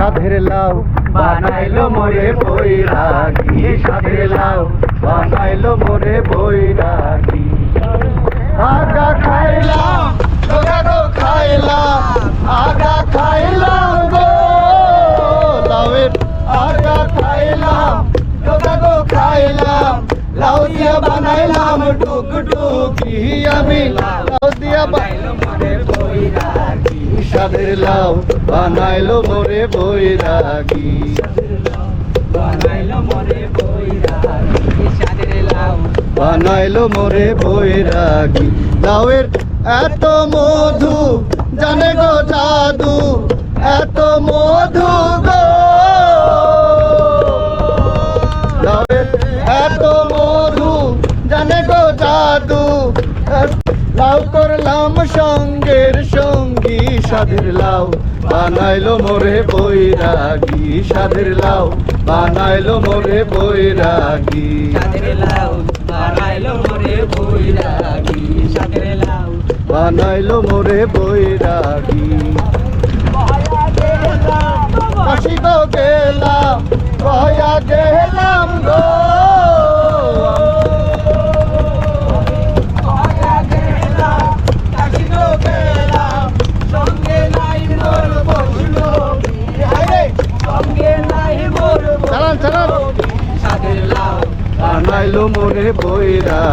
সাধের লাউ বানাইলো মোরে বৈরাগী, সাধের লাউ বানাইলো মোরে বৈরাগী। আগা খাইলাম তোগা গো খাইলাম, আগা খাইলাম গো লাউয়ের আগা খাইলাম তোগা গো খাইলাম। লাউ দিয়া বানাইলাম টুকটুকি আমি, লাউ দিয়া বানাইলো মোরে বৈরাগী, সাধের লাউ বানাইলো মোরে বৈরাগী, বানাইলো মোরে বৈরাগী, সাধের লাউ বানাইলো মোরে বৈরাগী। লাউয়ের এত মধু জানে গো জাদু, এত মধু গো লাউয়ের এত মধু জানে গো জাদু। লাউ করলাম সঙ্গের সঙ্গী, সাধের লাউ বানাইলো মোরে বৈরাগী, সাধের লাউ বানাইলো মোরে বৈরাগী, সাধের লাউ বানাইলো মোরে বৈরাগী, সাধের লাউ বানাইলো মোরে বৈরাগী। কাশি গো গেলাম কয়া গেলাম গো, চালান চালান সাধের লাউ বানাইলো মোরে বৈরাগী।